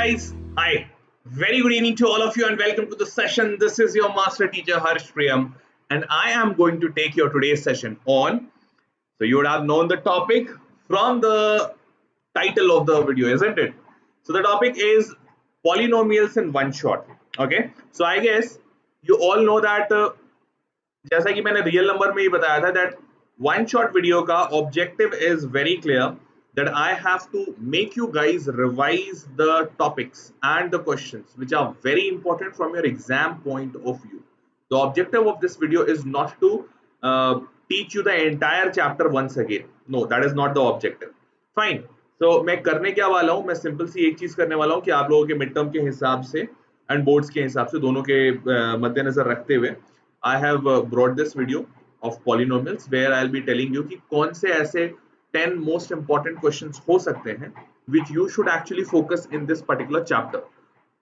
guys, hi. Very good evening to all of you and welcome to the session. This is your master teacher Harsh Priyam and I am going to take your today's session on. So you would have known the topic from the title of the video, isn't it? So the topic is polynomials in one shot. Okay. So I guess you all know that जैसा कि मैंने real number में ही बताया था that one shot video का objective is very clear that I have to make you guys revise the topics and the questions which are very important from your exam point of view. The objective of this video is not to teach you the entire chapter once again. No, that is not the objective. Fine. So मैं करने क्या वाला हूँ, मैं simple सी एक चीज करने वाला हूँ कि आप लोगों के मिड टर्म के हिसाब से एंड बोर्ड्स के हिसाब से दोनों के मद्देनजर रखते हुए I have brought this video of polynomials where I'll be telling you कि कौन से ऐसे 10 most important questions हो सकते हैं which you should actually focus in this particular chapter.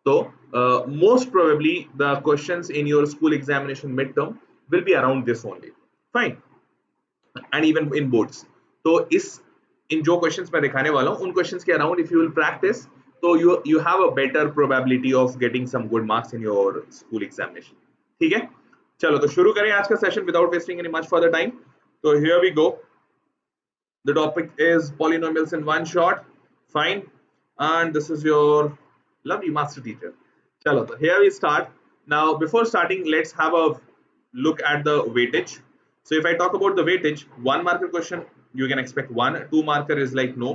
So most probably the questions in your school examination midterm will be around this only. Fine. And even in boards. तो इन जो questions मैं दिखाने वाला हूँ उन questions के around if you will practice तो you have a better probability of getting some good marks in your school examination. ठीक है? चलो तो शुरू करें आज का session without wasting any much further time. तो here we go. The topic is polynomials in one shot. Fine. And this is your lovely master teacher. चलो तो here we start. Now before starting let's have a look at the weightage. So if I talk about the weightage, 1 marker question you can expect 1, 2 marker is like no,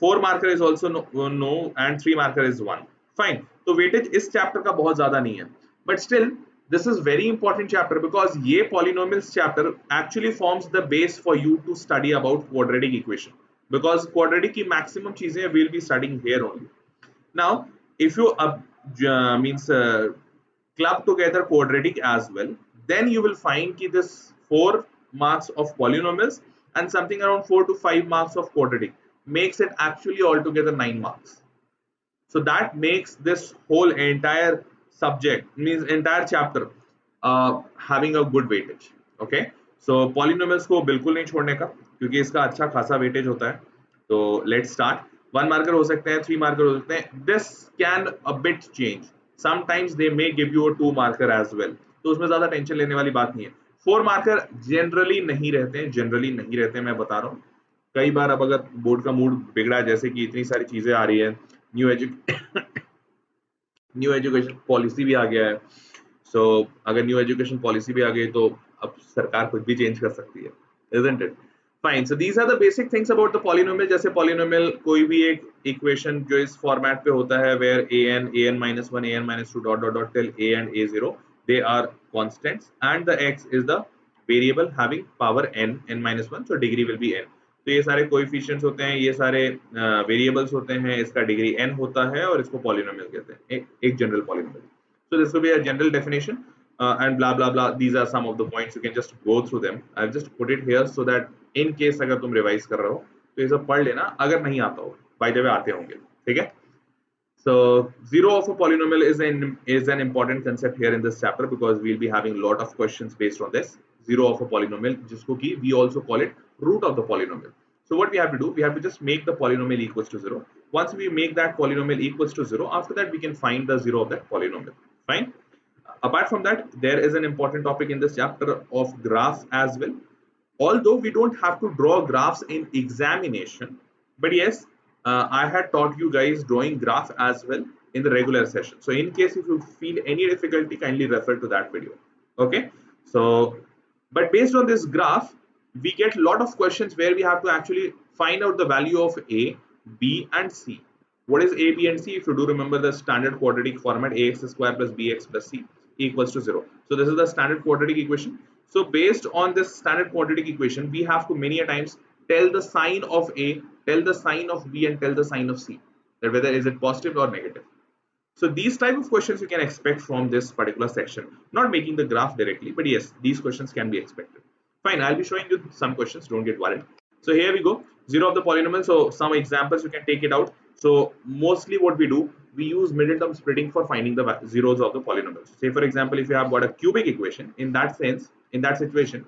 4 marker is also no and 3 marker is 1. Fine. तो weightage इस chapter का बहुत ज्यादा नहीं है, but still this is very important chapter because ये polynomials chapter actually forms the base for you to study about quadratic equation because quadratic की maximum चीजें we'll be studying here only. Now if you club together quadratic as well, then you will find कि this 4 marks of polynomials and something around 4 to 5 marks of quadratic makes it actually altogether 9 marks. So that makes this whole entire subject means entire chapter having a good weightage. Okay, so polynomials को बिल्कुल नहीं छोड़ने का क्योंकि इसका अच्छा खासा weightage होता है. तो let's start. 1 marker हो सकते हैं, 3 marker हो सकते हैं. This can a bit change. Sometimes they may give you a 2 marker as well. तो उसमें ज्यादा टेंशन लेने वाली बात नहीं है. 4 marker generally नहीं रहते हैं, मैं बता रहा हूँ. कई बार अब अगर बोर्ड का मूड बिगड़ा जैसे कि इतनी सारी चीजें आ रही है, न्यू एजुकेशन पॉलिसी भी आ गया है. सो अगर न्यू एजुकेशन पॉलिसी भी आ गई तो अब सरकार कुछ भी चेंज कर सकती है, isn't it? Fine. So these are the basic things about the polynomial. जैसे polynomial कोई भी एक equation जो इस format पे होता है where an minus 1 an minus 2 dot dot dot till a and a0 they are constants and the x is the variable having power n minus 1, so degree will be n. तो ये सारे coefficients होते हैं, ये सारे variables होते हैं, इसका डिग्री n होता है और इसको पॉलिनोमियल कहते हैं, एक general polynomial. So this will be a general definition and blah blah blah. These are some of the points, you can just go through them. I've just put it here so that in case अगर तुम revise कर रहे हो तो ये सब पढ़ लेना, अगर नहीं आता हो बाय द वे आते होंगे. ठीक है. So zero of a polynomial is an important concept here in this chapter because we'll be having a lot of questions based on this. Zero of a polynomial, जिसको कि we also call it root of the polynomial. So what we have to do, we have to just make the polynomial equals to 0. Once we make that polynomial equals to 0, after that we can find the 0 of that polynomial. Fine. Apart from that, there is an important topic in this chapter of graphs as well. Although we don't have to draw graphs in examination, but yes, I had taught you guys drawing graph as well in the regular session. So in case if you feel any difficulty, kindly refer to that video. Okay. So, but based on this graph, we get a lot of questions where we have to actually find out the value of a, b and c. What is a, b and c? If you do remember the standard quadratic format, ax square plus bx plus c equals to 0. So this is the standard quadratic equation. So based on this standard quadratic equation, we have to many a times tell the sign of a, tell the sign of b and tell the sign of c, that whether is it positive or negative. So these type of questions you can expect from this particular section, not making the graph directly, but yes, these questions can be expected. Fine, I'll be showing you some questions, don't get worried. So here we go, 0 of the polynomial. So some examples you can take it out. So mostly what we do, we use middle term splitting for finding the zeros of the polynomials. Say for example, if you have got a cubic equation, in that sense, in that situation,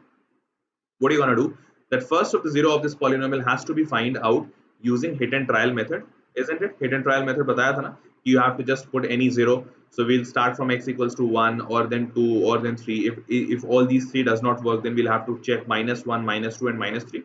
what are you going to do? That first of the 0 of this polynomial has to be find out using hit and trial method, isn't it? Hit and trial method बताया था ना you have to just put any zero. So we'll start from x equals to 1 or then 2 or then 3. If all these three does not work, then we'll have to check -1, -2 and -3,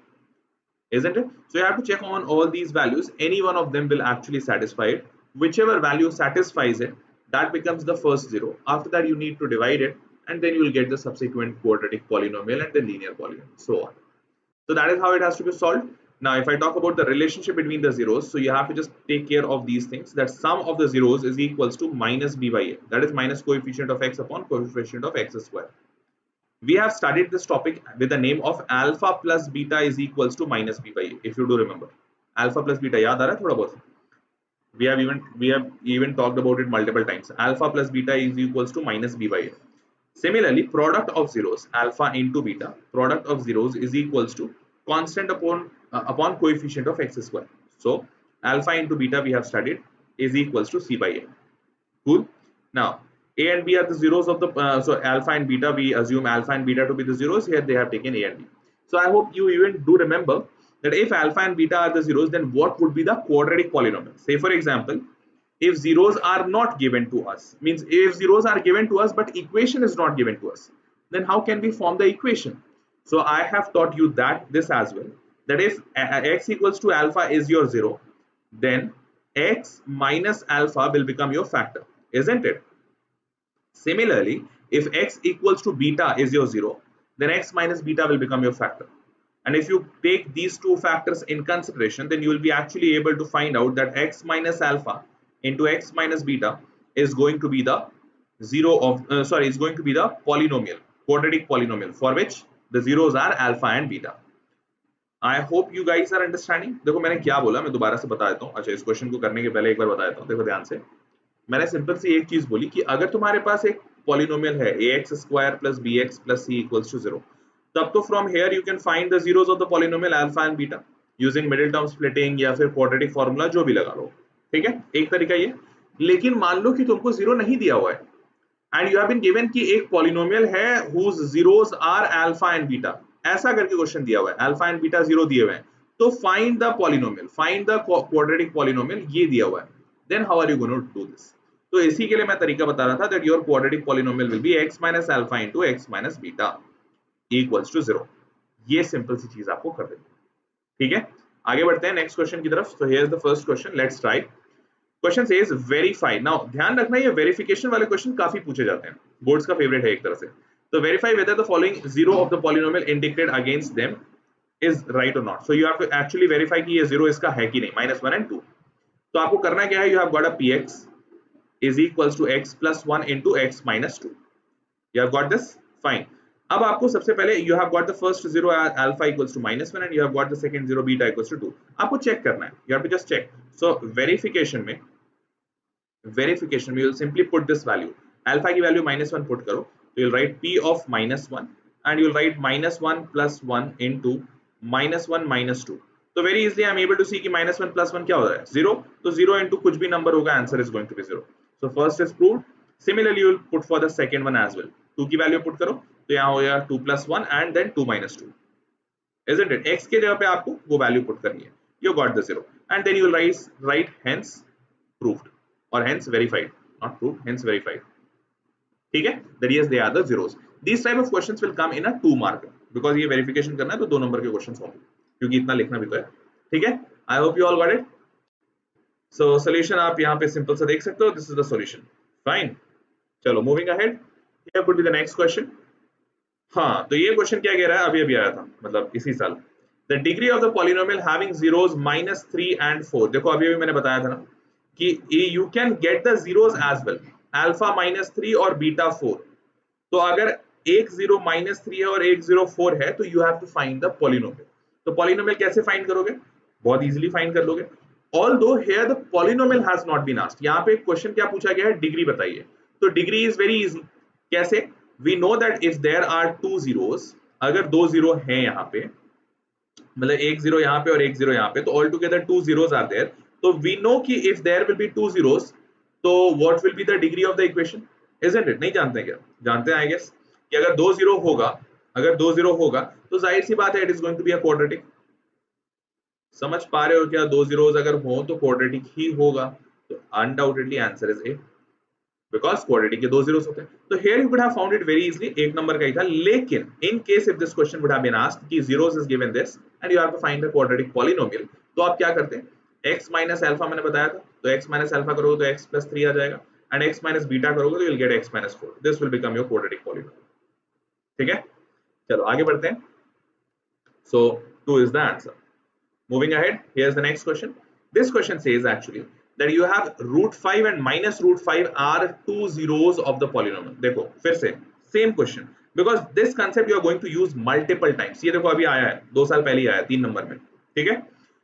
isn't it? So you have to check on all these values. Any one of them will actually satisfy it. Whichever value satisfies it, that becomes the first zero. After that, you need to divide it, and then you will get the subsequent quadratic polynomial and the linear polynomial, so on. So that is how it has to be solved. Now, if I talk about the relationship between the zeros, so you have to just take care of these things, that sum of the zeros is equals to minus b by a. That is minus coefficient of x upon coefficient of x square. We have studied this topic with the name of alpha plus beta is equals to minus b by a, if you do remember. Alpha plus beta, yaad aa raha hai thoda bahut? We have even talked about it multiple times. Alpha plus beta is equals to minus b by a. Similarly, product of zeros, alpha into beta, product of zeros is equals to constant upon coefficient of x square. So alpha into beta we have studied is equals to c by a. Cool. Now a and b are the zeros of the so alpha and beta, we assume alpha and beta to be the zeros. Here they have taken a and b. So I hope you even do remember that if alpha and beta are the zeros, then what would be the quadratic polynomial? Say for example, if zeros are not given to us, means if zeros are given to us but equation is not given to us, then how can we form the equation? So I have taught you that this as well, that if x equals to alpha is your zero, then x minus alpha will become your factor, isn't it? Similarly, if x equals to beta is your zero, then x minus beta will become your factor. And if you take these two factors in consideration, then you will be actually able to find out that x minus alpha into x minus beta is going to be the zero of is going to be the polynomial, quadratic polynomial, for which the zeros are alpha and beta. I hope you guys are understanding. देखो मैंने क्या बोला, मैं दोबारा से बता देता हूँ. अच्छा, इस क्वेश्चन को करने के पहले एक बार बता देता हूँ. देखो ध्यान से, मैंने सिंपल सी एक चीज बोली कि अगर तुम्हारे पास एक पॉलिनोमियल है ax square plus bx plus c equals to 0, तब तो from here you can find the zeros of the polynomial alpha and beta using middle term splitting या फिर quadratic formula, जो भी लगा लो. ठीक है, एक तरीका ये. लेकिन मान लो कि तुमको जीरो नहीं दिया हुआ है and you have been given कि एक पॉलिनोमियल है whose zeros are alpha and beta, ऐसा करके क्वेश्चन दिया हुआ है, alpha and beta जीरो दिए हुए हैं, तो find the polynomial, find the quadratic polynomial, ये दिया हुआ है. Then how are you going to do this? तो इसी के लिए मैं तरीका बता रहा था that your quadratic polynomial will be x minus alpha into x minus beta equals to 0. ये सिंपल सी चीज आपको कर देनी. ठीक है, आगे बढ़ते हैं नेक्स्ट क्वेश्चन की तरफ. So here is the first question. Let's try. Question says verify. Now ध्यान रखना, ये वेरिफिकेशन वाले क्वेश्चन काफी पूछे जाते हैं, बोर्ड्स का फेवरेट है एक तरह से. तो verify whether the following zero of the polynomial indicated against them is right or not. So you have to actually verify कि ये zero इसका है कि नहीं, -1 and 2. तो आपको करना क्या है, you have got a px is equals to x plus 1 into x minus 2. You have got this? Fine. अब आपको सबसे पहले you have got the first zero alpha equals to -1 and you have got the second zero beta equals to 2. आपको check करना है, you have to just check. So verification में you will simply put this value. Alpha की value -1 put करो, so you'll write p of -1 and you'll write -1 plus 1 into -1 minus 2. तो very easily I am able to see कि -1 plus 1 क्या हो रहा है, 0. तो 0 into कुछ भी नंबर होगा, answer is going to be 0. So first is proved. Similarly you will put for the second one as well. 2 की वैल्यू पुट करो, तो यहाँ हो जाएगा 2 plus 1 and then 2 minus 2, isn't it? x के जगह पे आपको वो वैल्यू पुट करनी है. You got the 0 and then you will write hence proved or hence verified, not proved, hence verified. ठीक है, that yes they are the zeros. These type of questions will come in a 2 mark because ये verification करना है तो 2 number के questions होंगे, क्योंकि इतना लिखना भी तो है. ठीक है, I hope you all got it. So solution आप यहाँ पे सिंपल सा देख सकते हो, this is the solution. Fine. चलो moving ahead. Here could be the next question. हाँ, तो ये क्वेश्चन क्या कह रहा है, अभी आया था, मतलब इसी साल. The degree of the polynomial having zeros -3 and 4. देखो अभी मैंने बताया था ना कि you can get the zeros as well, alpha -3 और beta 4. तो अगर एक 0 -3 है और एक 0 4 है, तो you have to find the polynomial. तो polynomial कैसे फाइंड करोगे, बहुत इजीली फाइंड कर लोगे. Although here the polynomial has not been asked. यहाँ पे क्वेश्चन क्या पूछा गया है, डिग्री बताइए. तो डिग्री इज वेरी इजी. कैसे? We know that if there are two zeros, अगर दो जीरो हैं यहाँ पे, मतलब एक जीरो यहाँ पे और एक जीरो यहाँ पे, तो all together two zeros are there. तो we know कि if there will be two zeros, तो what will be the degree of the equation, isn't it? नहीं जानते क्या? जानते हैं I guess कि अगर दो जीरो होगा, तो जाहिर सी बात है it is going to be a quadratic. समझ पा रहे हो क्या? दो जीरोस अगर हो तो क्वाड्रेटिक ही होगा. तो undoubtedly answer is A, because quadratic के दो जीरोस होते हैं. तो here you could have found it very easily, एक नंबर का ही था. लेकिन in case if this question would have been asked कि zeros is given this and you have to find the quadratic polynomial, तो आप क्या करते हैं, x minus alpha मैंने बताया था, तो x minus alpha करोगे तो x plus 3 आ जाएगा, and x minus beta करोगे तो you'll get x minus 4. this will become your quadratic polynomial. ठीक है, चलो आगे बढ़ते हैं. So 2 is the answer. Moving ahead, here's the next question. This question says actually that you have root 5 and minus root 5 are two zeros of the polynomial. देखो फिर से same question, because this concept you are going to use multiple times. ये देखो अभी आया है, 2 साल पहले ही आया 3 नंबर में. ठीक है,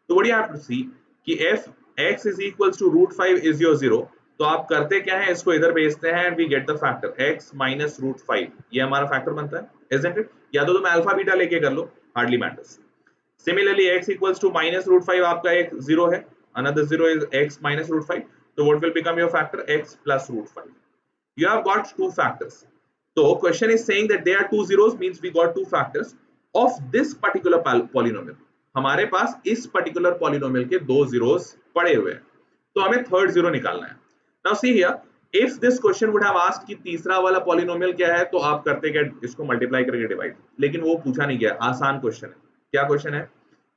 तो what you have to see कि if x is equals to root 5 is your zero, तो आप करते क्या है, इसको इधर भेजते हैं and we get the factor x minus root 5. ये हमारा फैक्टर बनता है, isn't it? या तो तुम अल्फा बीटा लेके कर लो, hardly matters. Similarly, x equals to minus root 5 आपका एक zero है, another zero is x minus root 5. So what will become your factor? X plus root 5. You have got two factors. So question is saying that there are two zeros, means we got two factors of this particular polynomial. हमारे पास इस particular polynomial के दो zeros पड़े हुए हैं, तो हमें third zero निकालना है. Now see here, if this question would have asked कि तीसरा वाला polynomial क्या है, तो आप करते क्या, इसको multiply करके divide. लेकिन वो पूछा नहीं गया, आसान question है. क्या क्वेश्चन है?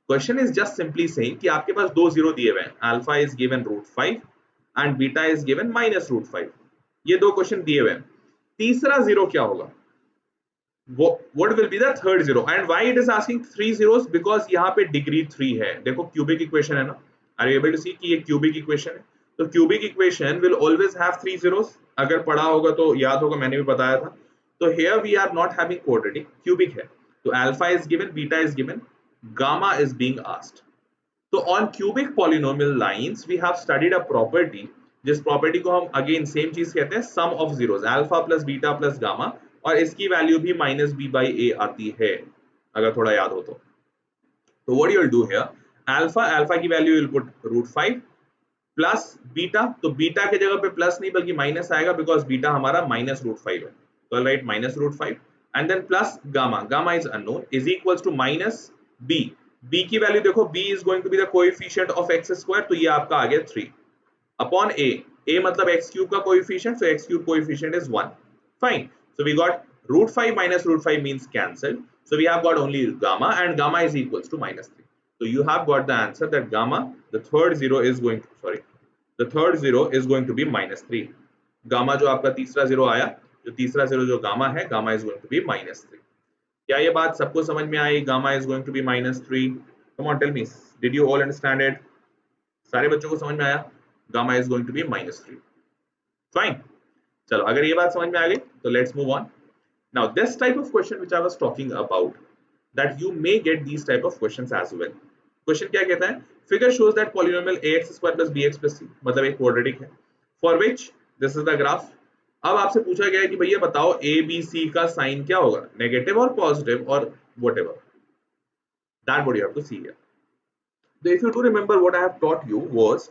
Question is just simply saying कि आपके पास दो जीरो दिए हुए हैं, alpha is given √5 and beta is given -√5. ये दो क्वेश्चन दिए हुए हैं, तीसरा जीरो क्या होगा, what will be the third zero and why it is asking three zeros, because यहाँ पे डिग्री 3 है. देखो क्यूबिक इक्वेशन है ना, are you able to see कि ये क्यूबिक इक्वेशन है, तो cubic equation will always have 3 zeros. अगर पढ़ा होगा तो याद होगा, मैंने भी बताया था. तो here we are not having quadratic, cubic है, तो alpha is given, beta is given, gamma is being asked. So on cubic polynomial lines we have studied a property, जिस प्रॉपर्टी को हम अगेन सेम चीज कहते हैं sum of zeros, alpha plus beta plus gamma, और इसकी value भी -b/a आती है, अगर थोड़ा याद हो तो. So what you will do here, alpha की value will put √5 plus beta, तो बीटा के जगह पे प्लस नहीं बल्कि माइनस आएगा, बिकॉज बीटा हमारा -√5 है, तो right -√5 and then plus gamma is unknown, is equals to minus b की वैल्यू देखो, b is going to be the coefficient of x square, तो ये आपका आ गया 3 अपॉन a मतलब x क्यूब का coefficient, so x cube coefficient is 1. Fine, so we got √5 minus √5 means cancelled, so we have got only gamma, and gamma is equals to -3. So you have got the answer that gamma, the third zero is going to be -3. gamma जो आपका तीसरा zero आया, जो तीसरा zero जो gamma है, gamma is going to be -3. क्या ये बात सबको समझ में आई? Gamma is going to be -3. Come on tell me, did you all understand it? सारे बच्चों को समझ में आया? Gamma is going to be -3. Fine, चलो अगर ये बात समझ में आ गई तो let's move on. Now this type of question which I was talking about, that you may get these type of questions as well. Question क्या कहता है? Figure shows that polynomial ax² + bx + c, मतलब एक quadratic है, for which this is the graph. अब आपसे पूछा गया है कि भैया बताओ ए बी सी का साइन क्या होगा, नेगेटिव और पॉजिटिव और whatever, that what you have to see here. So if you do remember, what I have taught you was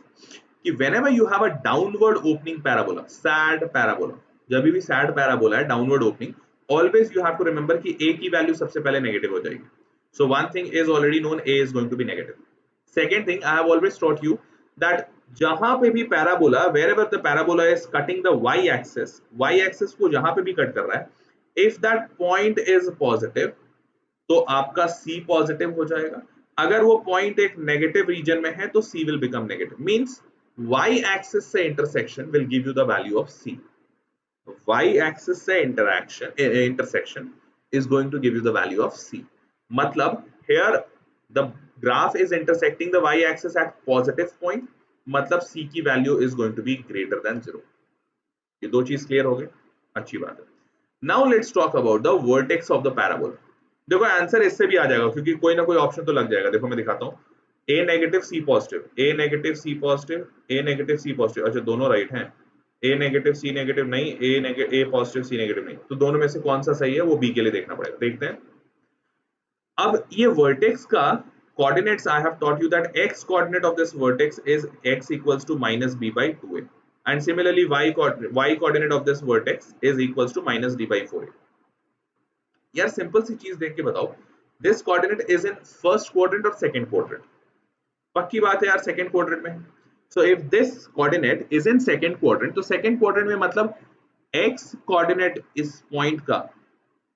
कि whenever you have a downward opening parabola, sad parabola, जब भी sad parabola है downward opening, always you have to remember कि a की value सबसे पहले negative हो जाएगी. So one thing is already known, a is going to be negative. Second thing, I have always taught you that जहां पे भी parabola, wherever the parabola is cutting the y axis को जहां पे भी कट कर रहा है, if that point is positive, तो आपका c पॉजिटिव हो जाएगा. अगर वो पॉइंट एक नेगेटिव रीजन में है तो c will become negative. Means y axis से intersection will give you the value of c. y axis से intersection is going to give you the value of c. मतलब here the graph is intersecting the y axis at positive point, मतलब c की value is going to be greater than 0. ये दो चीज clear हो गई, अच्छी बात है. Now let's talk about the vertex of the parabola. देखो आंसर इससे भी आ जाएगा, क्योंकि कोई ना कोई ऑप्शन तो लग जाएगा. देखो मैं दिखाता हूँ, a negative c positive, a negative c positive, a negative c positive. अच्छा दोनों राइट हैं, a नेगेटिव c नेगेटिव नहीं, a पॉजिटिव c नेगेटिव नहीं, तो दोनों में से कौन सा सही है वो b के लिए देखना पड़ेगा. देखते हैं. अब ये वर्टेक्स का coordinates, I have taught you that x coordinate of this vertex is x equals to -b/2a, and similarly y coordinate of this vertex is equals to -d/4a. यार सिंपल सी चीज देख के बताओ, this coordinate is in first quadrant और second quadrant? पक्की बात है यार, सेकंड क्वाड्रेंट में. So if this coordinate is in second quadrant, तो second quadrant में मतलब x coordinate इस point का,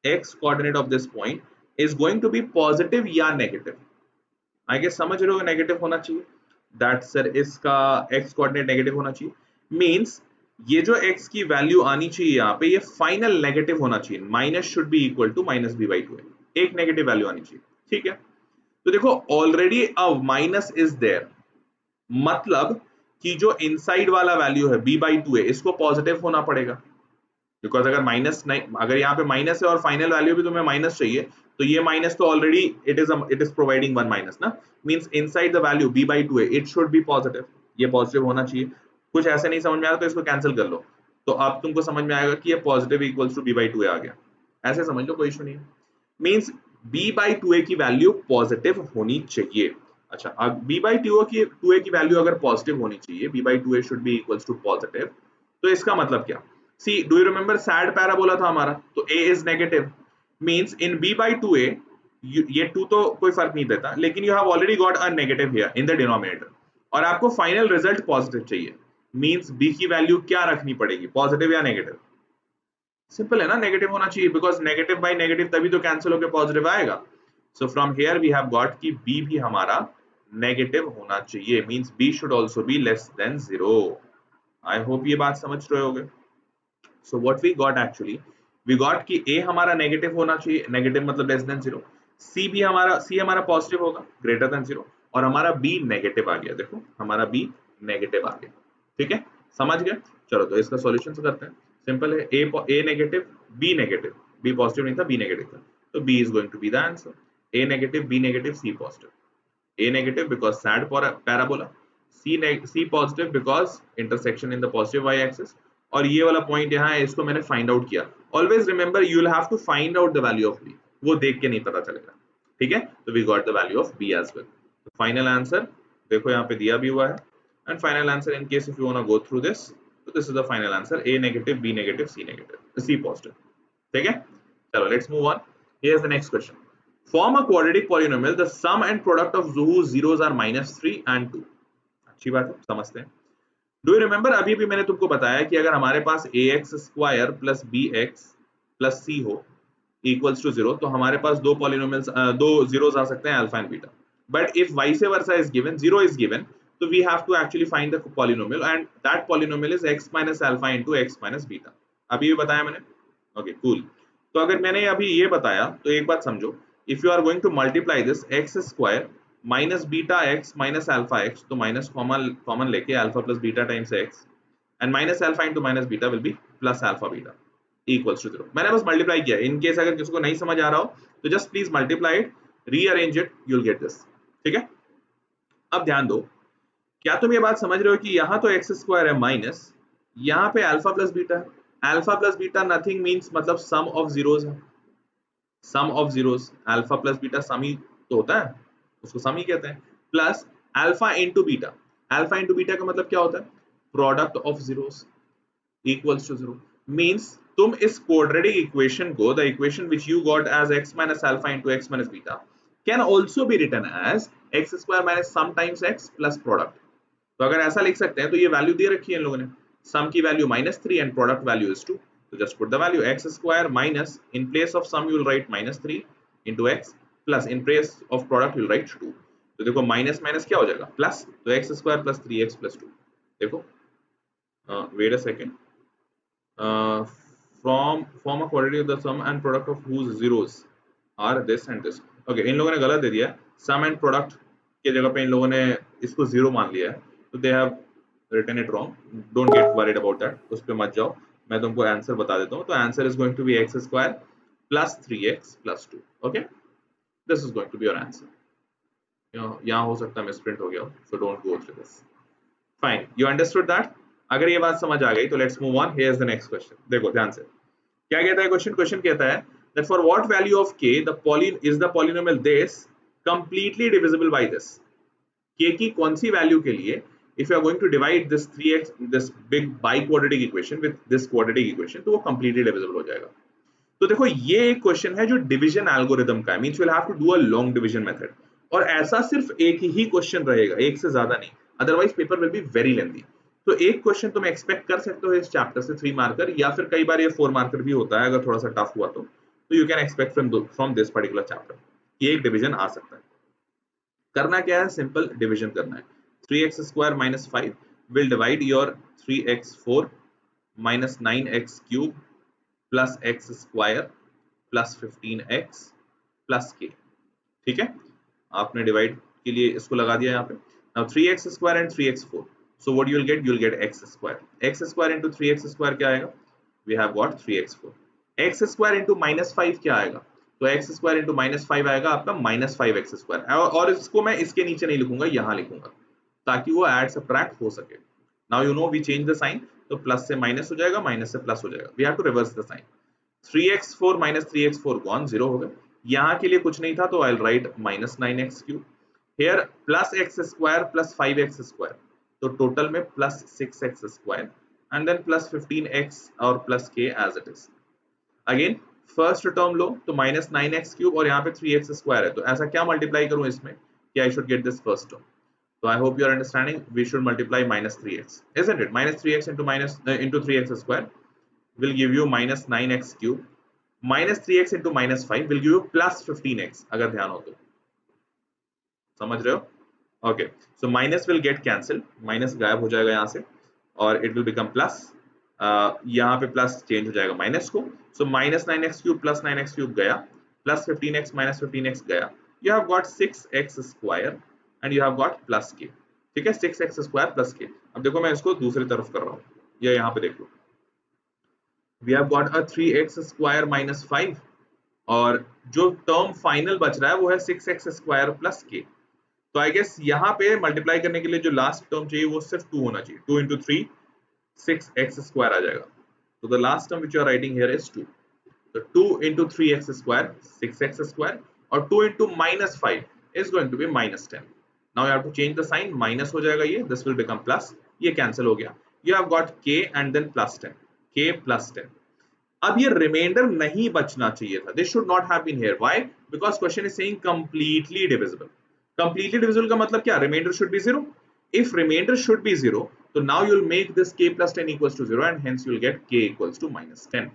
x coordinate of this point is going to be positive या negative. I guess समझ रहे हो, negative होना चाहिए. That sir इसका x coordinate negative होना चाहिए. Means ये जो x की वैल्यू आनी चाहिए यहाँ पे, ये फाइनल नेगेटिव होना चाहिए. Minus should be equal to minus B by two. एक नेगेटिव वैल्यू आनी चाहिए. ठीक है, तो देखो ऑलरेडी अब माइनस इज देयर, मतलब कि जो इनसाइड वाला वैल्यू है b बाई टू है, इसको पॉजिटिव होना पड़ेगा. बिकॉज अगर माइनस नहीं, अगर यहाँ पे माइनस है और फाइनल वैल्यू भी तुम्हें माइनस चाहिए, तो ये माइनस तो already it is providing one minus ना. Means inside the value b by two है, इट शुड बी पॉजिटिव. ये पॉजिटिव होना चाहिए. कुछ ऐसे नहीं समझ में आया तो इसको कैंसिल कर लो, तो अब तुमको समझ में आएगा कि ये positive equals to b by two आ गया. ऐसे समझ लो, कोई इशू नहीं है. Means b by two a की वैल्यू पॉजिटिव होनी चाहिए. अच्छा, अब b बाई टू ए की वैल्यू अगर पॉजिटिव होनी चाहिए, b by two a should be equals to positive, तो इसका मतलब क्या? See, do you remember said parabola था हमारा, तो a is negative. Means in b by two a, ये 2 तो कोई फर्क नहीं देता, लेकिन you have already got a negative here in the denominator, और आपको फाइनल रिजल्ट पॉजिटिव चाहिए. मींस b की वैल्यू क्या रखनी पड़ेगी, पॉजिटिव या नेगेटिव? सिंपल है ना, नेगेटिव होना चाहिए, बिकॉज नेगेटिव बाय नेगेटिव तभी तो कैंसिल होकर पॉजिटिव आएगा. So from here we have got कि b भी हमारा नेगेटिव होना चाहिए. Means b should also be less than 0. I hope ये बात समझ रहे होगे. So what we got actually, we got कि a हमारा नेगेटिव होना चाहिए, नेगेटिव मतलब लेस देन 0. c हमारा पॉजिटिव होगा, ग्रेटर देन 0, और हमारा b नेगेटिव आ गया. देखो हमारा b नेगेटिव आ गया. ठीक है, समझ गए. चलो तो इसका सॉल्यूशन करते हैं. सिंपल है, a negative b negative, b positive नहीं था, b नेगेटिव था, तो b is going to be the answer. a negative, b negative, c positive. a negative because sad parabola, c positive because intersection in the positive y axis, और ये वाला point यहाँ है, इसको मैंने फाइंड आउट किया. Always remember you will have to find out the value of b, वो देख के नहीं पता चलेगा. ठीक है, तो we got the value of b as well. Final answer देखो यहाँ पे दिया भी हुआ है, and final answer in case if you want to go through this, तो this is the final answer, a negative, b negative, c positive. ठीक है, चलो let's move on. Here is the next question. Form a quadratic polynomial, the sum and product of whose zeros are -3 and 2. अच्छी बात है, समझते हैं. Do you remember, अभी भी मैंने तुमको बताया कि अगर हमारे पास ax square plus bx plus c हो इक्वल्स टू 0, तो हमारे पास दो पॉलिनोमियल्स, दो जीरोस आ सकते हैं, alpha and beta. But if vice versa is given, 0 is given, तो we have to actually find the polynomial, and that polynomial is x minus alpha into x minus beta. अभी भी बताया मैंने. Okay, cool. तो अगर मैंने अभी ये बताया, तो एक बात समझो, if you are going to multiply this x square minus beta x minus alpha x, तो minus common लेके alpha plus beta times x, and minus alpha into minus beta will be plus alpha beta equals to 0. मैंने बस multiply किया. In case अगर किसी को नहीं समझ आ रहा हो, तो just please multiply it, rearrange it, you will get this. ठीक है, अब ध्यान दो, क्या तुम ये बात समझ रहे हो कि यहाँ तो एक्स स्क्वायर है माइनस, यहाँ पे अल्फा प्लस बीटा है. Alpha plus beta nothing means मतलब सम ऑफ जीरोस है. Sum of zeros, alpha plus beta sum ही तो होता है, उसको सम ही कहते हैं. Plus alpha into beta, alpha into beta का मतलब क्या होता है, product of zeros equals to 0. Means तुम इस क्वाड्रेटिक इक्वेशन को, the equation which you got as x minus alpha into x minus beta can also be written as x square minus sum times x plus product. तो अगर ऐसा लिख सकते हैं, तो ये वैल्यू दे रखी है इन लोगों ने, सम की value -3 and product value is 2. So just put the value x square minus, in place of sum you will write -3 into x, plus in place of product you will write 2. तो देखो minus minus क्या हो जाएगा, plus, तो x square plus 3x plus 2. देखो, wait a second, form a quadratic, the sum and product of whose zeros are this and this. Okay, इन लोगों ने गलत दे दिया है, sum and product के जगह पे इन लोगों ने इसको 0 मान लिया है, तो they have written it wrong. Don't get worried about that, उस पे मत जाओ, मैं तुमको आंसर बता देता हूँ. तो answer is going to be X square plus 3x plus 2. Okay, this is going to be your answer. यहाँ हो सकता है मिसप्रिंट हो गया हो, so don't go through this. Fine, you understood that. अगर ये बात समझ आ गई, तो let's move on. Here is the next question. देखो ध्यान से, क्या कहता है क्वेश्चन. क्वेश्चन कहता है that for what value of k the polynomial this completely divisible by this. k की कौन सी वैल्यू के लिए if you are going to divide this 3x, this big biquadratic equation with this quadratic equation, तो वो completely divisible हो जाएगा. तो देखो ये एक क्वेश्चन है जो डिवीजन एल्गोरिथम का है, means you will have to do a long division method, और ऐसा सिर्फ एक ही क्वेश्चन रहेगा, एक से ज्यादा नहीं. Otherwise paper will be very lengthy. तो एक क्वेश्चन तुम एक्सपेक्ट कर सकते हो इस चैप्टर से 3 मार्कर, या फिर कई बार ये 4 मार्कर भी होता है अगर थोड़ा सा टफ हुआ तो you can expect from this particular chapter कि एक डिवीजन आ सकता है। करना क्या है, सिंपल डिवीजन करना है। 3x square minus 5 will divide your 3x4 minus 9x cube plus x square plus 15x plus k। ठीक है, आपने डिवाइड के लिए इसको लगा दिया यहाँ पे। Now 3x square and 3x4, so what you will get x square. x square into 3x square क्या आएगा, we have got 3x4। x square into -5 क्या आएगा, तो x स्क्वायर इनटू -5 आएगा आपका -5x स्क्वायर, और इसको मैं इसके नीचे नहीं लिखूंगा, यहाँ लिखूंगा ताकि वो ऐड सब्ट्रैक्ट हो सके। Now you know we change the sign, तो प्लस से माइनस हो जाएगा, माइनस से प्लस हो जाएगा, we have to reverse the sign. 3x4 minus 3x4 gone, 0 हो गया। यहाँ के लिए कुछ नहीं था तो I will write minus 9x cube, here plus x square plus 5x square, तो टोटल में plus 6x square and then plus 15x और plus k as it is. Again first term लो तो माइनस 9x क्यूब और यहाँ पे 3x square है, तो ऐसा क्या मल्टीप्लाई करूं इसमें कि I should get this first term. So I hope you are understanding. We should multiply minus 3x, isn't it? Minus 3x into 3x square will give you minus 9x cube. Minus 3x into minus 5 will give you plus 15x. अगर ध्यान हो तो समझ रहे हो? Okay. So minus will get cancelled. Minus गायब हो जाएगा यहाँ से और it will become plus. यहाँ पे plus change हो जाएगा minus को. So minus 9x cube plus 9x cube गया. Plus 15x minus 15x गया. You have got 6x square. And you have got plus के। ठीक है, 6x स्क्वायर प्लस के। अब देखो मैं इसको दूसरी तरफ कर रहा हूँ, ये यहाँ पे देख लो, we have got a 3x square minus 5 और जो टर्म फाइनल बच रहा है वो है 6x स्क्वायर प्लस के। तो आई गेस यहाँ पे मल्टीप्लाई करने के लिए जो लास्ट टर्म चाहिए वो सिर्फ 2 होना चाहिए, 2 into 3 6x स्क्वायर आ जाएगा। तो the last term which you are writing here is 2, तो 2 into 3x square 6x square और 2 into minus 5 is going to be minus 10. Now you have to change the sign, minus हो जाएगा ये, this will become plus, ये cancel हो गया, you have got k and then plus 10, k plus 10। अब ये reminder नहीं बचना चाहिए था, this should not have been here, why? Because question is saying completely divisible। completely divisible का मतलब क्या, remainder should be 0। if remainder should be 0 तो now you will make this k plus 10 equals to 0 and hence you will get k equals to minus 10।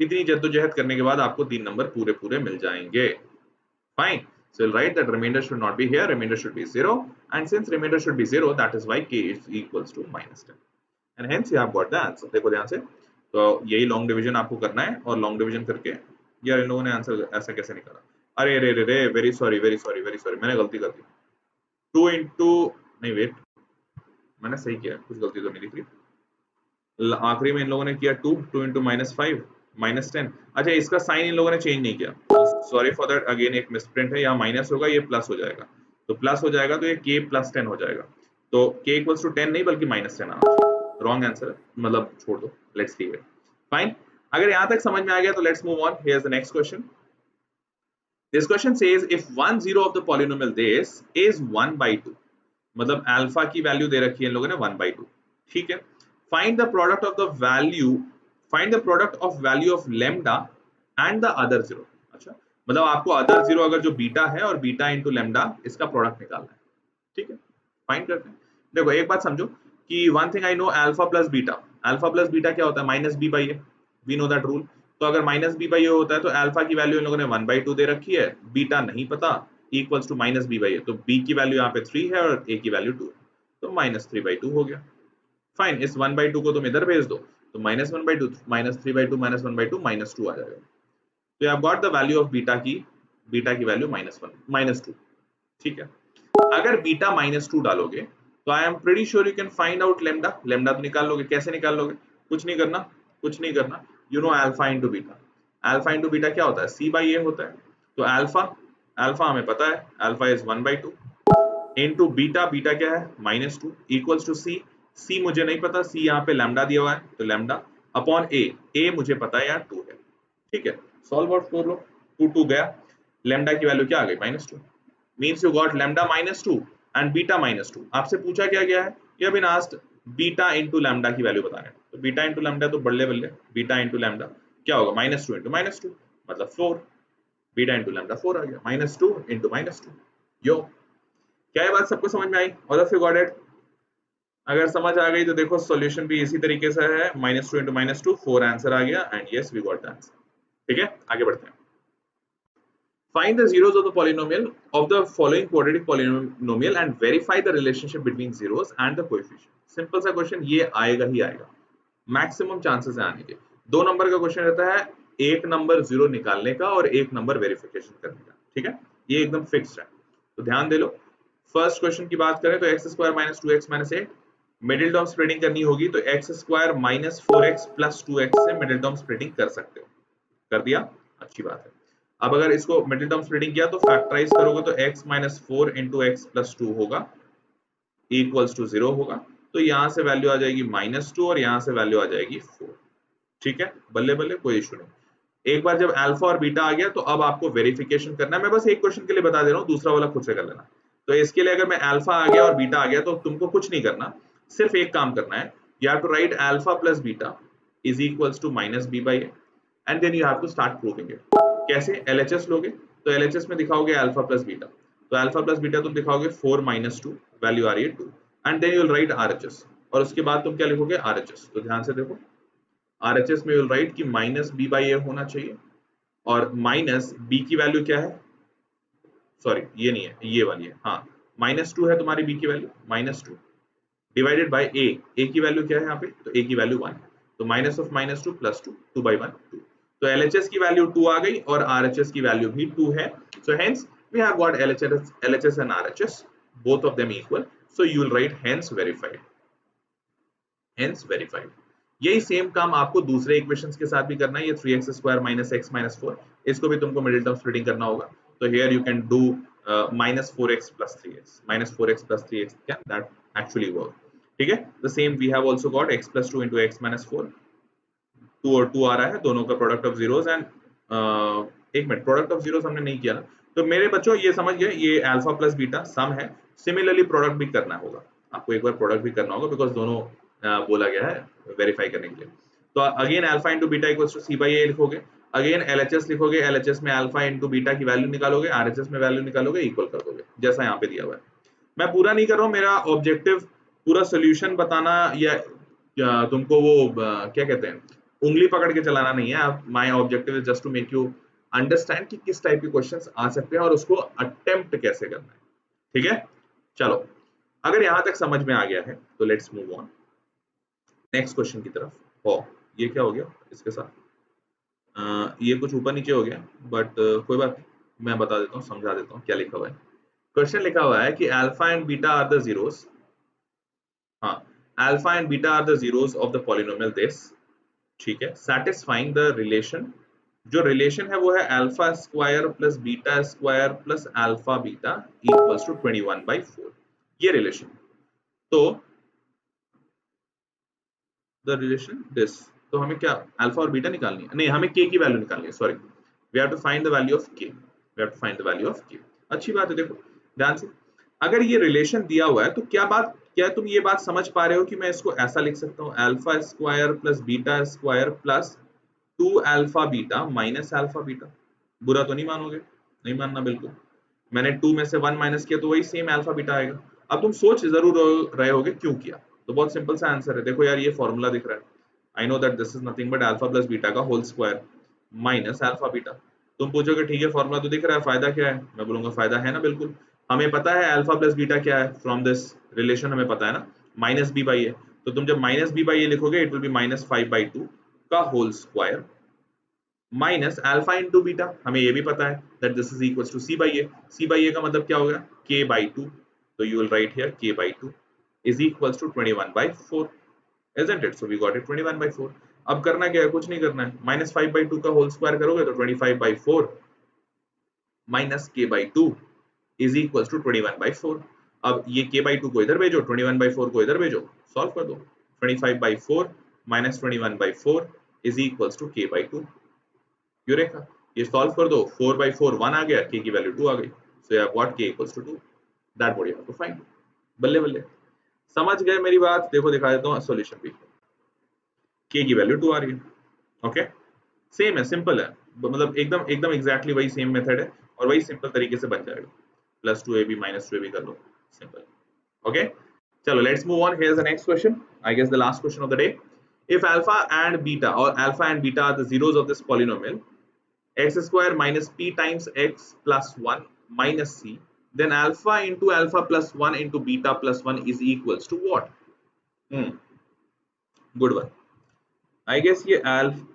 इतनी जद्दोजहद करने के बाद आपको 3 नंबर पूरे पूरे मिल जाएंगे। Fine. So we'll write that remainder should not be here, remainder should be 0, and since remainder should be 0, that is why k is equals to minus 10, and hence you have got the answer। देखो ध्यान से, तो यही long division आपको करना है और long division करके यार इन लोगों ने आंसर ऐसा कैसे निकाला, अरे रे रे रे, very sorry very sorry very sorry, मैंने गलती कर दी। 2 into नहीं वेट, मैंने सही किया, कुछ गलती तो नहीं दिख रही। आखिरी में इन लोगों ने किया 2 into minus 5 minus 10। अच्छा, इसका साइन इन लोगों ने चेंज नहीं किया, सॉरी फॉर दैट, अगेन एक मिसप्रिंट है, यहाँ माइनस होगा ये प्लस हो जाएगा, तो प्लस हो जाएगा तो ये k plus 10 हो जाएगा, तो k equals to 10 नहीं बल्कि minus 10 आना, रॉन्ग आंसर, मतलब छोड़ दो, लेट्स लीव इट। फाइन, अगर यहाँ तक समझ में आ गया तो let's move on. Here is the next question. This question says if 1 0 of the polynomial this is 1/2, मतलब अल्फा की वैल्यू दे रखी है इन लोगों ने 1/2। ठीक है, find the product of the value, find the product of value of lambda and the other 0। अच्छा, मतलब आपको अदर 0 अगर जो बीटा है और बीटा इंटू लैम्डा इसका प्रोडक्ट निकालना है। ठीक है, फाइंड करते हैं। देखो एक बात समझो कि one thing I know, alpha plus beta, alpha plus beta क्या होता है, minus B by A, we know that rule. तो अगर माइनस बी बाई ए होता है तो अल्फा की वैल्यू इन लोगों ने 1/2 दे रखी है, बीटा नहीं पता, equals to minus B by a, तो बी की वैल्यू यहाँ पे 3 है और ए की वैल्यू 2, तो -3/2 हो गया। फाइन, इस 1/2 को तुम इधर भेज दो तो -1/2 -3/2 -1/2 -2 आ जाएगा। तो you have got the value of beta की वैल्यू -1 -2। ठीक है, अगर बीटा -2 डालोगे तो I am pretty sure you can find out lambda, lambda तो निकाल लोगे। कैसे निकाल लोगे, कुछ नहीं करना, you know alpha into beta, alpha into beta क्या होता है, c/a होता है। तो अल्फा हमें पता है, alpha is 1/2 into beta, beta क्या है -2 इक्वल्स टू सी मुझे नहीं पता, सी यहाँ पे लैम्डा दिया हुआ है तो लैम्डा अपॉन ए मुझे पता है यार 2 है। ठीक है, सॉल्व आउट कर लो, 2 गया, लैम्डा की वैल्यू क्या आ गई -2, means you got lambda -2 and beta -2। आपसे पूछा क्या गया है, you have been asked beta into lambda की वैल्यू बताने, तो बीटा इंटू लैम्डा तो बल्ले बल्ले, बीटा इंटू लैम्डा क्या होगा, -2 इंटू -2 मतलब 4, बीटा इंटू लैम्डा 4 आ गया, -2 इंटू -2 यो। क्या ये बात सबको समझ में आई? All of you got it? अगर समझ आ गई तो देखो सॉल्यूशन भी इसी तरीके से है, -2 × -2 4 आंसर आ गया and yes we got the answer. ठीक है, आगे बढ़ते हैं। Find the zeros of the polynomial of the following quadratic polynomial and verify the relationship between zeros and the coefficient। Simple सा क्वेश्चन, ये आएगा ही आएगा, मैक्सिमम चांसेस है आने के। 2 नंबर का क्वेश्चन रहता है, एक नंबर जीरो निकालने का और एक नंबर वेरिफिकेशन करने का। ठीक है, ये एकदम फिक्स्ड है, तो ध्यान दे लो। फर्स्ट क्वेश्चन की बात करें तो x² - 2x - 8 middle term splitting करनी होगी तो x² - 4x + 2x से मिडिल टर्म स्प्लिटिंग कर सकते हो। कर दिया, अच्छी बात है। अब अगर इसको मिडिल टर्म स्प्लिटिंग किया तो फैक्टराइज करोगे तो x - 4 × x + 2 होगा इक्वल्स टू 0 होगा। तो यहाँ से वैल्यू आ जाएगी -2 और यहाँ से वैल्यू आ जाएगी 4। ठीक है, बल्ले बल्ले, कोई इशू नहीं। एक बार जब अल्फा और बीटा आ गया तो अब आपको वेरिफिकेशन करना है। मैं बस एक क्वेश्चन के लिए बता दे रहा हूँ, दूसरा वाला खुद से कर लेना। तो इसके लिए अगर मैं अल्फा आ गया और बीटा आ गया तो तुमको कुछ नहीं करना, सिर्फ एक काम करना है, you have to write alpha plus beta is equals to -b/a and then you have to start proving it. कैसे? LHS लोगे तो LHS में दिखाओगे अल्फा प्लस बीटा, तो अल्फा प्लस बीटा तुम दिखाओगे 4 - 2, वैल्यू आ रही है 2 and then you will write RHS और उसके बाद तुम क्या लिखोगे? RHS। तो ध्यान से देखो, RHS में यू विल राइट कि -b/a होना चाहिए और माइनस b की वैल्यू क्या है, सॉरी ये नहीं है, ये वाली है, हाँ -2 है तुम्हारी b की वैल्यू, -2 डिवाइडेड बाय a की वैल्यू क्या है यहाँ पे, तो a की वैल्यू 1, तो माइनस ऑफ -2 + 2, 2/1 2। तो LHS की वैल्यू 2 आ गई और RHS की वैल्यू भी 2 है। So hence we have got LHS and RHS both of them equal, so you will write hence verified, hence verified। यही सेम काम आपको दूसरे इक्वेशंस के साथ भी करना है। ये 3x² - x - 4 इसको भी तुमको मिडिल टर्म स्प्लिटिंग करना होगा। तो here you can do -4x + 3x, -4x + 3x can that actually work। ठीक है, the same we have also got x + 2 × x - 4, 2 और 2 आ रहा है, दोनों का प्रोडक्ट ऑफ जीरोस एंड एक मिनट, प्रोडक्ट ऑफ जीरोस हमने नहीं किया ना। तो मेरे बच्चों ये समझ गए, ये अल्फा प्लस बीटा सम है। सिमिलरली प्रोडक्ट भी करना होगा आपको, एक बार प्रोडक्ट भी करना होगा बिकॉज दोनों बोला गया है वेरीफाई करने के लिए। तो again alpha into beta equals to c/a लिखोगे, अगेन LHS लिखोगे, LHS में अल्फा इंटू बीटा की वैल्यू निकालोगे, RHS में वैल्यू निकालोगे, इक्वल कर दोगे जैसा यहाँ पे दिया हुआ है। मैं पूरा नहीं कर रहा हूँ, मेरा ऑब्जेक्टिव पूरा सोल्यूशन बताना या तुमको वो क्या कहते हैं उंगली पकड़ के चलाना नहीं है। My objective is just to make you understand कि किस टाइप के क्वेश्चंस आ सकते हैं और उसको अटेम्प्ट कैसे करना है। ठीक है, चलो अगर यहाँ तक समझ में आ गया है तो let's move on next question की तरफ। ओ ये क्या हो गया इसके साथ, ये कुछ ऊपर नीचे हो गया बट कोई बात नहीं, मैं बता देता हूँ, समझा देता हूँ क्या लिखा हुआ है। क्वेश्चन लिखा हुआ है कि alpha and beta are the zeros, हाँ alpha and beta are the zeros of the polynomial this, ठीक है, सैटिस्फाइंग द रिलेशन, जो रिलेशन है वो है alpha square plus beta square plus alpha beta equals to 21/4, ये रिलेशन। तो the relation this, तो हमें क्या अल्फा और बीटा निकालनी है, नहीं हमें के की वैल्यू निकालनी है, sorry we have to find the value of k, we have to find the value of k. अच्छी बात है, देखो ध्यान से, अगर ये रिलेशन दिया हुआ है तो क्या तुम ये बात समझ पा रहे हो कि मैं इसको ऐसा लिख सकता हूँ alpha square plus beta square plus 2 alpha beta minus alpha beta. बुरा तो नहीं मानोगे? नहीं मानना बिल्कुल। मैंने 2 में से 1 माइनस किया तो वही सेम अल्फा बीटा आएगा। अब तुम सोच जरूर रहे होगे क्यों किया, तो बहुत सिंपल सा आंसर है। देखो यार ये फॉर्मूला दिख रहा है, I know that this is nothing but alpha plus beta का whole square minus alpha beta. तुम पूछोगे ठीक है फॉर्मूला तो दिख रहा है, फायदा क्या है? मैं बोलूंगा फायदा है ना, बिल्कुल। हमें पता है अल्फा प्लस बीटा क्या है, फ्रॉम दिस रिलेशन हमें पता है ना, -b/a। तो तुम जब -b/a लिखोगे इट विल बी -5/2 का whole square minus alpha into beta, हमें ये भी पता है that this is equals to c/a। c/a का मतलब क्या होगा? k/2। तो you will write here k/2 is equals to 21/4, isn't it? So we got it 21/4। अब करना क्या है? कुछ नहीं करना है, -5/2 का होल स्क्वायर करोगे तो 25/4 minus k/2 is equals to 21/4। अब ये k/2 को इधर भेजो, 21/4 को इधर भेजो, सॉल्व कर दो। 25/4 minus 21/4 is equals to k/2। Eureka, ये सॉल्व कर दो, 4/4 1 आ गया, k की वैल्यू 2 आ गई। So you have got k equals to 2, that what you have to find. बल्ले बल्ले, समझ गए मेरी बात? देखो दिखा देता हूँ सॉल्यूशन भी, k की वैल्यू 2 आ रही है, ओके सेम है, सिंपल है, मतलब एकदम एकदम एग्जैक्टली वही सेम मेथड है और वही सिंपल तरीके से बन जाएगा। +2ab -2ab कर लो, Simple. Okay, chalo, let's move on. Here's the next question, I guess the last question of the day. If alpha and beta or alpha and beta are the zeros of this polynomial x square minus p times x plus 1 minus c, then alpha into alpha plus 1 into beta plus 1 is equals to what? Good one. I guess ये alpha.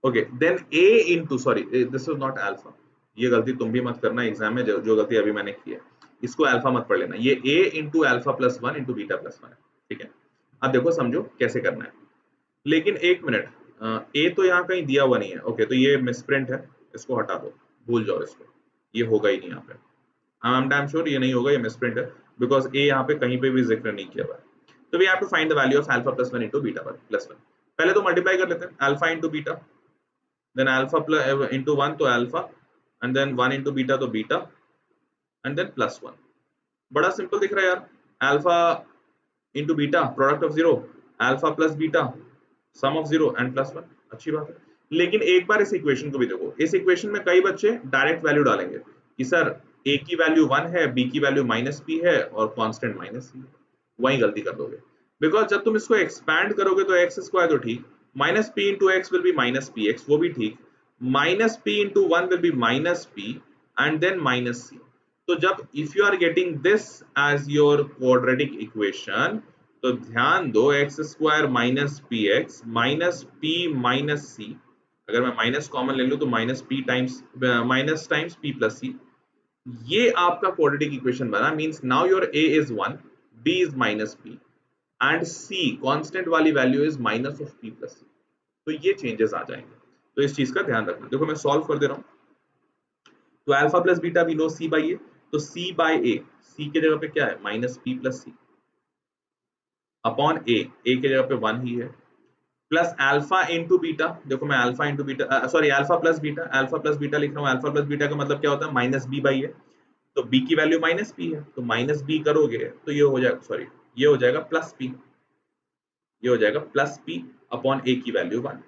Okay, then a into, sorry, this is not alpha. ये गलती तुम भी मत करना exam में, जो गलती अभी मैंने की है, इसको अल्फा मत पढ़ लेना. ये a into alpha plus 1 into beta plus 1 है, ठीक है. अब देखो समझो कैसे करना है. लेकिन एक मिनट, a तो यहाँ कहीं दिया हुआ नहीं है. ओके, तो ये मिसप्रिंट है, इसको हटा दो, भूल जाओ इसको, ये होगा ही नहीं यहाँ पे. आई एम डैम श्योर ये नहीं होगा, ये मिसप्रिंट है, बिकॉज a यहाँ पे कहीं पे भी जिक्र नहीं किया हुआ है. तो we have to find the value of alpha plus 1 into beta plus 1. पहले तो मल्टीप्लाई कर लेते हैं, alpha into beta, then alpha into 1 तो alpha, and then 1 into beta तो बीटा, एंड देन प्लस 1. बड़ा सिंपल दिख रहा है यार. Alpha into beta product of zero, alpha plus beta sum of zero and plus 1. अच्छी बात है. लेकिन एक बार इस इक्वेशन को भी देखो. इस इक्वेशन में कई बच्चे डायरेक्ट वैल्यू डालेंगे कि सर a की वैल्यू 1 है, b की वैल्यू माइनस p है और कांस्टेंट माइनस c. वही गलती कर दोगे, बिकॉज जब तुम इसको एक्सपैंड करोगे तो एक्स स्क्वायर तो ठीक, minus p into x will be minus p x, वो भी ठीक, minus p into 1 will be minus p and then minus c. तो जब if you are getting this as your quadratic equation, तो ध्यान दो x square minus p x minus p minus c, अगर मैं माइनस कॉमन ले लूं तो minus p times minus times p plus c, ये आपका क्वाड्रेटिक इक्वेशन बना. Means now your a is 1, b is minus p and c constant वाली value is minus of p plus c. तो ये changes आ जाएंगे, तो इस चीज का ध्यान रखना. देखो मैं सॉल्व कर दे रहा हूं. तो alpha plus beta we know c by a, तो c by a, c के जगह पे क्या है minus p plus c upon a के जगह पे 1 ही है, प्लस अल्फा इंटू बीटा. देखो मैं alpha into beta sorry alpha plus beta लिख रहा हूँ. अल्फा प्लस बीटा का मतलब क्या होता है माइनस b by a, तो b की वैल्यू माइनस p है, तो माइनस b करोगे तो ये हो जाएगा, सॉरी ये हो जाएगा प्लस p, ये हो जाएगा प्लस p अपॉन a की वैल्यू 1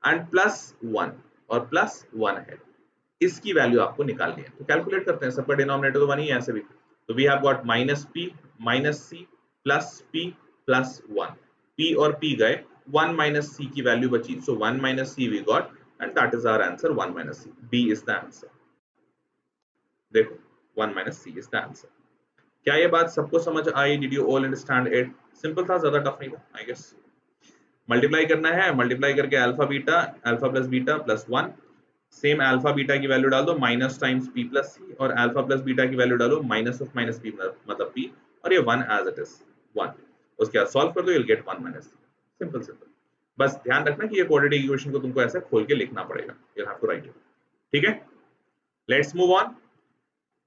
एंड प्लस 1 और प्लस 1 है, इसकी वैल्यू आपको निकालनी है. तो कैलकुलेट करते हैं, सबका डिनोमिनेटर तो 1 ही है ऐसे भी. तो we have got minus p minus c plus p plus 1, p और p गए, 1 माइनस c की वैल्यू बची, so 1 minus c we got and that is our answer 1 minus c. b is the answer. देखो 1 minus c is the answer. क्या ये बात सबको समझ आई? Did you all understand it? Simple था, ज्यादा टफ नहीं था आई गेस. मल्टीप्लाई करना है, मल्टीप्लाई करके alpha plus beta plus 1, same alpha beta की वैल्यू डाल दो minus times p plus c, और अल्फा प्लस बीटा की वैल्यू डालो माइनस ऑफ माइनस p मतलब p, और ये 1 एज इट इज 1. उसके बाद सॉल्व कर दो, you will gate 1 minus c. Simple. बस ध्यान रखना कि ये क्वाड्रेटिक इक्वेशन को तुमको ऐसे खोल के लिखना पड़ेगा, you have to write it. ठीक है, लेट्स मूव ऑन.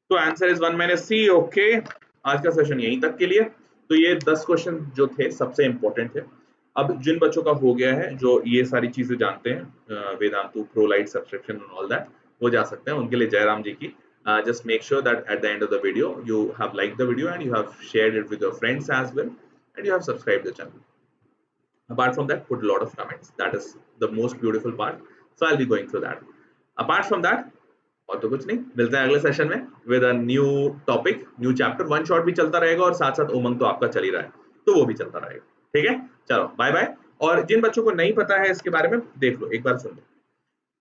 तो answer is 1 minus C. Okay, आज का सेशन यहीं तक के लिए. तो ये 10 क्वेश्चन जो थे सबसे इंपॉर्टेंट थे. अब जिन बच्चों का हो गया है, जो ये सारी चीजें जानते हैं, Vedantu, pro lite, subscription and all that, वो जा सकते हैं. उनके लिए जयराम जी की. Just make sure that at the end of the video you have liked the video and you have shared it with your friends as well, and you have subscribed the channel. Apart from that, put a lot of comments. That is the most beautiful part. So I'll be going through that. Apart from that, और तो कुछ नहीं. मिलते हैं अगले session में with a new topic, new chapter. One shot भी चलता रहेगा और साथ साथ उमंग तो आपका चल ही रहा है, तो वो भी चलता रहेगा. ठीक है, चलो बाय बाय. और जिन बच्चों को नहीं पता है इसके बारे में, देख लो, एक बार सुन लो.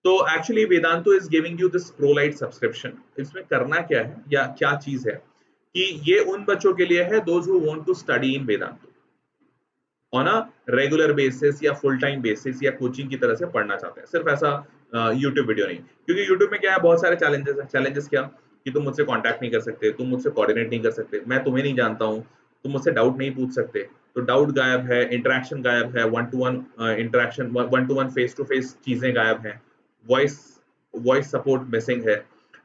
तो actually Vedantu is giving you this pro lite subscription. इसमें करना क्या है या क्या चीज है कि ये उन बच्चों के लिए है those who want to study in Vedantu on a regular basis या फुल टाइम बेसिस या कोचिंग की तरह से पढ़ना चाहते हैं. सिर्फ ऐसा यूट्यूब वीडियो नहीं, क्योंकि यूट्यूब में क्या है, बहुत सारे चैलेंजेस हैं. चैलेंजेस क्या कि तुम मुझसे कांटेक्ट नहीं कर सकते, तुम मुझसे कोऑर्डिनेट नहीं कर सकते, मैं तुम्हें नहीं जानता हूं, तुम मुझसे डाउट नहीं पूछ सकते, तो डाउट गायब है, इंटरेक्शन गायब है, 1-to-1 interaction, 1-to-1 face to face चीजें गायब हैं, वॉइस सपोर्ट मिसिंग है.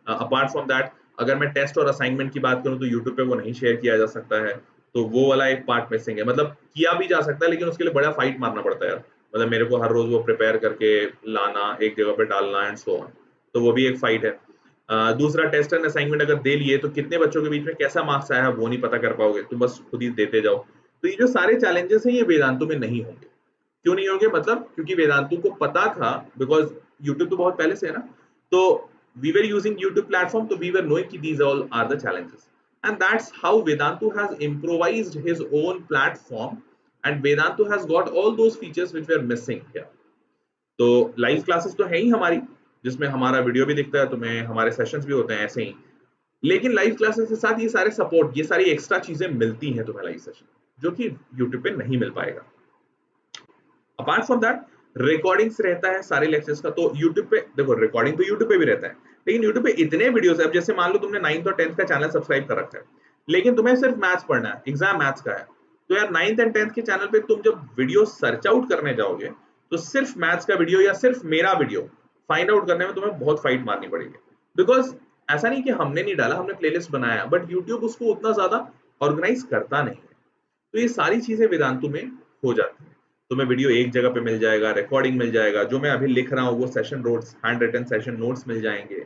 अपार्ट फ्रॉम दैट, अगर मैं टेस्ट और असाइनमेंट की बात करूं तो यूट्यूब पे वो नहीं शेयर किया जा सकता है, तो वो वाला एक पार्ट मिसिंग है. मतलब किया भी जा सकता है लेकिन उसके लिए बड़ा फाइट मारना पड़ता है यार. मतलब मेरे को हर रोज वो प्रिपेयर करके लाना, एक जगह पे डालना एंड सो ऑन, तो वो भी एक फाइट है. दूसरा, टेस्ट एंड असाइनमेंट अगर दे लिए तो कितने बच्चों के बीच में कैसा मार्क्स आया है वो नहीं पता कर पाओगे, तुम बस खुद ही देते जाओ. तो ये जो सारे चैलेंजेस हैं ये वेदांतु में नहीं होंगे. क्यों नहीं होंगे? मतलब क्योंकि वेदांतु को पता था, बिकॉज यूट्यूब तो बहुत पहले से है ना, तो we were using YouTube platform, तो वी वर नोइंग कि these all are the challenges. and that's how Vedantu has improvised his own platform, and Vedantu has got all those features which were missing here. तो live classes तो है ही हमारी, जिसमें हमारा video भी दिखता है, तुम्हें हमारे सेशंस भी होते हैं ऐसे ही, लेकिन लाइव क्लासेस के साथ ये सारे सपोर्ट, ये सारी एक्स्ट्रा चीजें मिलती हैं तुम्हें लाइव सेशन, जो कि यूट्यूब पे नहीं मिल पाएगा। अपार्ट फ्रॉम दैट रिकॉर्डिंग्स रहता है सारे लेक्चर्स का, तो यूट्यूब पे देखो रिकॉर्डिंग तो यूट्यूब पे भी रहता है, लेकिन यूट्यूब पे इतने वीडियोस है, अब जैसे मान लो तुमने 9th और 10th का चैनल सब्सक्राइब कर रखा है, लेकिन तुम्हें सिर्फ मैथ्स पढ़ना है, एग्जाम मैथ्स का है, तो यार 9th एंड 10th के चैनल पे तुम जब वीडियो सर्च आउट करने जाओगे तो सिर्फ मैथ्स का वीडियो या सिर्फ मेरा वीडियो फाइंड आउट करने में तुम्हें बहुत फाइट मारनी पड़ेगी, बिकॉज ऐसा नहीं कि हमने नहीं डाला, हमने प्लेलिस्ट बनाया, बट यूट्यूब उसको उतना ज्यादा ऑर्गेनाइज करता नहीं है। तो ये सारी चीजें वेदांतु में हो जाती है, तुम्हें वीडियो एक जगह पे मिल जाएगा, रिकॉर्डिंग मिल जाएगा, जो मैं अभी लिख रहा हूँ वो session notes, hand written session notes मिल जाएंगे,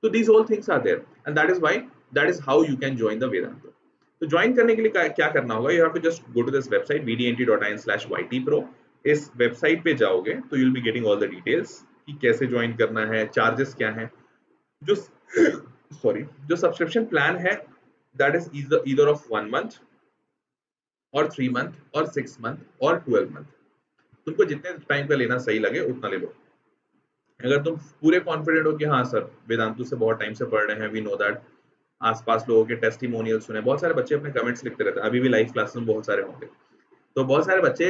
तो these all things are there, and that is why, that is how you can join the Vedantu. तो ज्वाइन करने के लिए क्या करना होगा, you have to just go to this website vdnt.in/ytpro। इस वेबसाइट पे जाओगे तो you will be getting all the details कि कैसे ज्वाइन करना है, चार्जेस क्या है, जो जो सब्सक्रिप्शन प्लान है that is either of 1 month और 3 मंथ और 6 मंथ और 12 मंथ, तुमको जितने टाइम का लेना सही लगे उतना ले लो। अगर तुम पूरे कॉन्फिडेंट हो कि हाँ सर वेदांतु से बहुत टाइम से पढ़ रहे हैं, वी नो दैट, आसपास लोगों के टेस्टिमोनियल सुने, बहुत सारे बच्चे अपने कमेंट्स लिखते रहते हैं, अभी भी लाइव क्लासेस में बहुत सारे होंगे, तो बहुत सारे बच्चे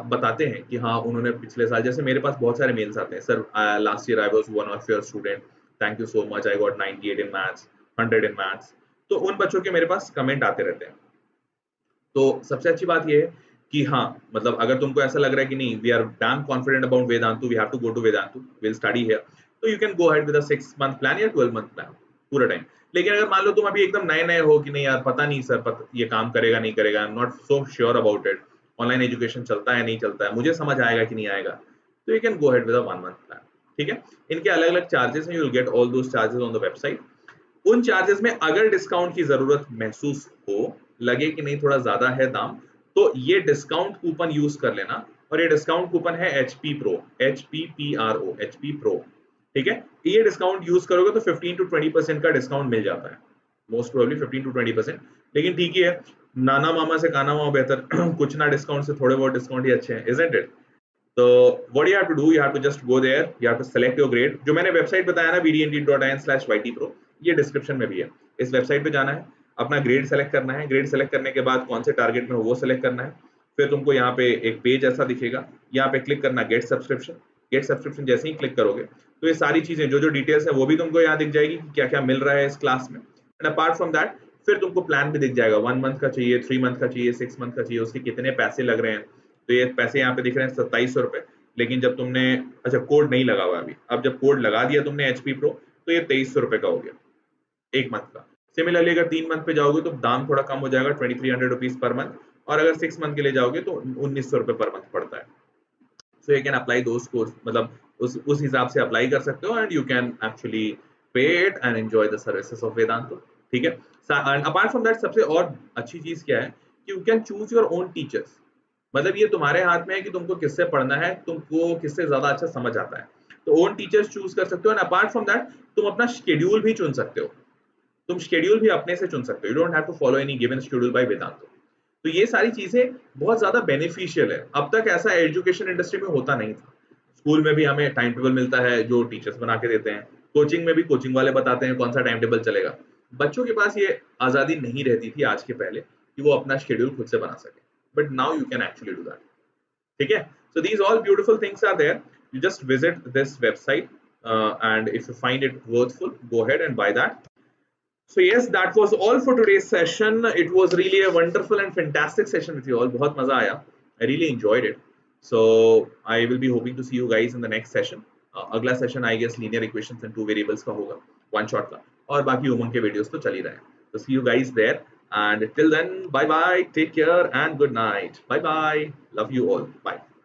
बताते हैं कि हाँ उन्होंने पिछले साल, जैसे मेरे पास बहुत सारे मेल्स आते हैं, sir last year I was one of your student, thank you so much, I got 98 in maths, 100 in maths, तो उन बच्चों के मेरे पास कमेंट आते रहते हैं। तो सबसे अच्छी बात ये है कि हाँ, मतलब अगर तुमको ऐसा लग रहा है कि नहीं we are damn confident about Vedantu, we have to go to Vedantu, will study here, तो you can go ahead with a 6 month plan या 12 मंथ प्लान पूरा टाइम। लेकिन अगर मान लो तुम अभी एकदम नए नए हो कि नहीं यार पता नहीं सर ये काम करेगा नहीं करेगा, I am not so sure about it, online education चलता है नहीं चलता है, मुझे समझ आएगा कि नहीं आएगा, तो you can go ahead with a 1 month plan. ठीक है, इनके अलग अलग चार्जेस हैं, you will get all those charges on the website. उन चार्जेस में अगर डिस्काउंट की जरूरत महसूस हो, लगे कि नहीं थोड़ा ज्यादा है दाम, तो ये डिस्काउंट कूपन यूज कर लेना, और ये डिस्काउंट कूपन है HP Pro, HPPRO, HP Pro। ठीक है, ये डिस्काउंट यूज करोगे तो 15 to 20% का डिस्काउंट मिल जाता है, मोस्ट प्रोबेबली 15 to 20%, लेकिन ठीक ही है, नाना मामा से काना मामा बेहतर कुछ ना डिस्काउंट से थोड़े बहुत डिस्काउंट ही अच्छे हैं, इजंट इट? तो what you have to do, you have to just go there, you have to select your grade, जो मैंने वेबसाइट बताया ना vdnt.in/ytpro, ये डिस्क्रिप्शन में भी है, इस वेबसाइट पे जाना है, अपना ग्रेड सेलेक्ट करना है, ग्रेड सेलेक्ट करने के बाद कौन से टारगेट में हो वो सेलेक्ट करना है, फिर तुमको यहाँ पे एक पेज ऐसा दिखेगा, यहाँ पे क्लिक करना गेट सब्सक्रिप्शन, गेट सब्सक्रिप्शन जैसे ही क्लिक करोगे तो ये सारी चीजें जो जो डिटेल्स है वो भी तुमको यहाँ दिख जाएगी कि क्या क्या मिल रहा है इस क्लास में, एंड अपार्ट फ्रॉम दैट फिर तुमको प्लान भी दिख जाएगा, 1 मंथ का चाहिए, 3 मंथ का चाहिए, 6 मंथ का चाहिए, उसके कितने पैसे लग रहे हैं, तो ये पैसे यहाँ पे दिख रहे हैं 2700 रुपए, लेकिन जब तुमने, अच्छा कोड नहीं लगा हुआ अभी, अब जब कोड लगा दिया तुमने HP Pro तो ये 2300 रुपए का हो गया 1 मंथ का। सिमिलरली अगर 3 मंथ पे जाओगे तो दाम थोड़ा कम हो जाएगा, 2300 रुपीज पर मंथ, और अगर 6 मंथ के लिए जाओगे तो 1900 रुपए पर मंथ पड़ता है। So you can apply those course, मतलब उस हिसाब से अप्लाई कर सकते हो, एंड यू कैन एक्चुअली पे it and enjoy the services of Vedantu. ठीक है, एंड अपार्ट फ्रॉम दैट सबसे और अच्छी चीज क्या है कि you can choose your own teachers, मतलब ये तुम्हारे हाथ में है कि तुमको किससे पढ़ना है, तुमको किससे ज्यादा अच्छा समझ आता है, तो ओन टीचर्स चूज कर सकते हो, एंड अपार्ट फ्रॉम दैट तुम अपना शेड्यूल भी चुन सकते हो, तुम शेड्यूल भी अपने से चुन सकते हो, you don't have to follow any given schedule by Vedantu. तो ये सारी चीजें बहुत ज्यादा बेनिफिशियल है, अब तक ऐसा एजुकेशन इंडस्ट्री में होता नहीं था। स्कूल में भी हमें टाइम टेबल मिलता है जो टीचर्स बना के देते हैं, कोचिंग में भी कोचिंग वाले बताते हैं कौन सा टाइम टेबल चलेगा, बच्चों के पास ये आजादी नहीं रहती थी आज के पहले कि वो अपना शेड्यूल खुद से बना सके, but now you can actually do that. ठीक है, so these all beautiful things are there, you just visit this website, and if you find it worthful, go ahead and buy that. So yes, that was all for today's session. It was really a wonderful and fantastic session with you all, बहुत मजा आया, I really enjoyed it. So I will be hoping to see you guys in the next session. अगला session I guess linear equations and two variables का होगा, one shot का, और बाकी उमंग के वीडियोस तो चल ही रहे हैं। तो see you guys there, and till then bye bye, take care and good night, bye bye, love you all, bye.